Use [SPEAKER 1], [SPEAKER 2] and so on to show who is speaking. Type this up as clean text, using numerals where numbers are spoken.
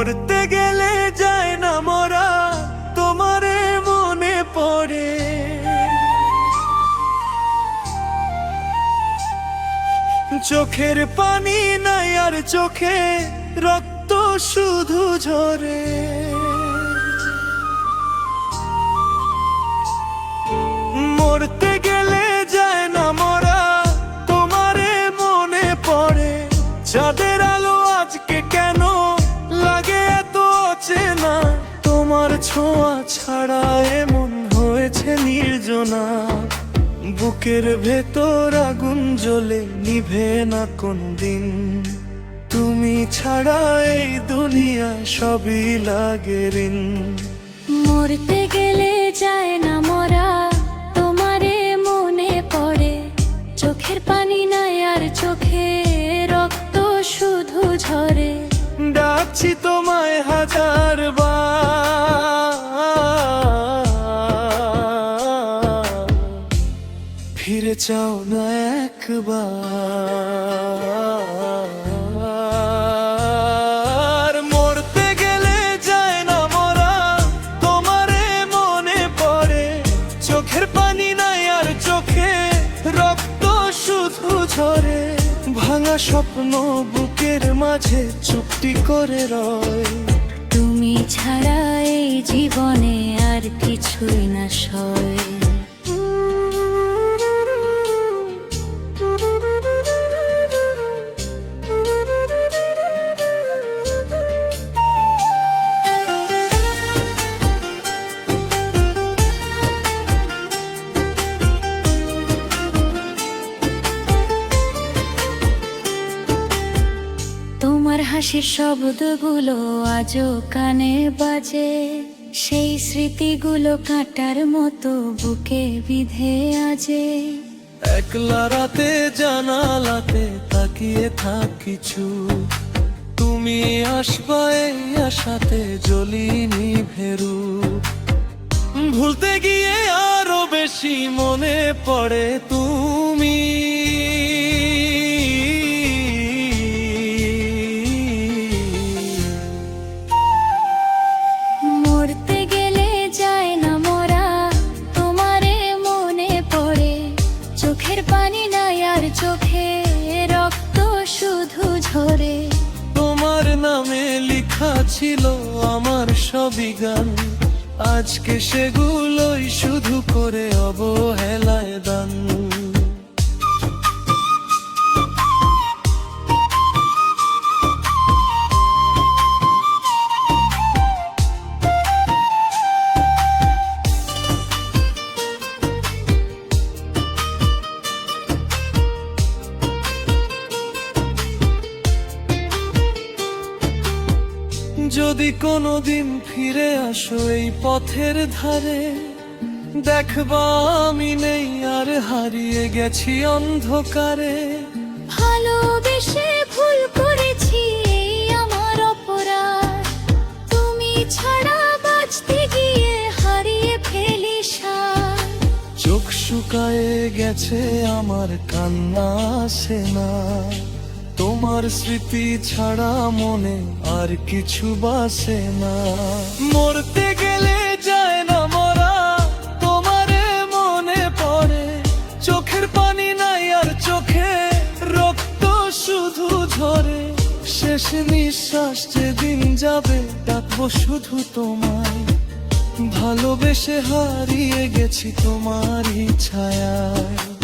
[SPEAKER 1] মরতে গেলে যায় না মরা, তোমারে মনে পড়ে। চোখের পানি নাই আর চোখে রক্ত শুধু ঝরে। মরতে গেলে যায় না মরা, তোমারে মনে পড়ে। চাঁদের আলো আজকে কেন লাগে এত অচেনা, তোমার ছোঁয়া ছাড়া এমন হয়েছে নির্জনা। বুকের ভেতর আগুন জ্বলে নিভে না কোনদিন, তুমি ছাড়া এই দুনিয়া সবই লাগে ঋণ।
[SPEAKER 2] মরতে গেলে যায় না মরা, তোমারে মনে পড়ে। চোখের পানি নাই আর চোখে রক্ত শুধু ঝরে।
[SPEAKER 1] ডাকছি তোমায় হাজার বার, ফিরে চাও না একবার। মরতে গেলে যায় না মরা, তোমারে মনে পড়ে। চোখের পানি নাই আর চোখে রক্ত শুধু ঝরে। ভাঙা স্বপ্ন বুকের মাঝে চুপটি করে রয়।
[SPEAKER 2] তুমি ছাড়া এই জীবনে আর কিছুই না সয়। তোমার হাসির শব্দগুলো আজও কানে বাজে। সেই স্মৃতিগুলো কাঁটার মতো বুকে বিধে আজে।
[SPEAKER 1] একলা রাতে জানালাতে তাকিয়ে থাকি চুপ, তুমি আসবা এই আশাতে জ্বলিনি ভেরু। ভুলতে গিয়ে আরো বেশি মনে পড়ে তুমি।
[SPEAKER 2] মরতে গেলে যায় না মরা, তোমারে মনে পড়ে। চোখের পানি নাই আর চোখে রক্ত শুধু ঝরে।
[SPEAKER 1] তোমার নামে লেখা ছিল আমার সবই গান, আজকে সেগুলোই শুধু করে অবহেলায় দান। যদি কোনোদিন ফিরে আসো এই পথের ধারে, দেখবা আমি নেই আর হারিয়ে গেছি অন্ধকারে।
[SPEAKER 2] ভালোবেসে ভুল করেছি এই আমার অপরাধ। তুমি ছাড়া বাঁচতে গিয়ে হারিয়ে ফেলি সাথ।
[SPEAKER 1] চোখ শুকায়ে গেছে আমার, কান্না আসে না। তোমার স্মৃতি ছাড়া মনে আর কিছু বাসে না। মরতে গেলে যায় না মরা, তোমারে মনে পড়ে। চোখের পানি নাই আর চোখে রক্ত শুধু ঝরে। শেষ নিঃশ্বাস যেদিন যাবে ডাকবো শুধু তোমায়। ভালোবেসে হারিয়ে গেছি তোমারই ছায়ায়।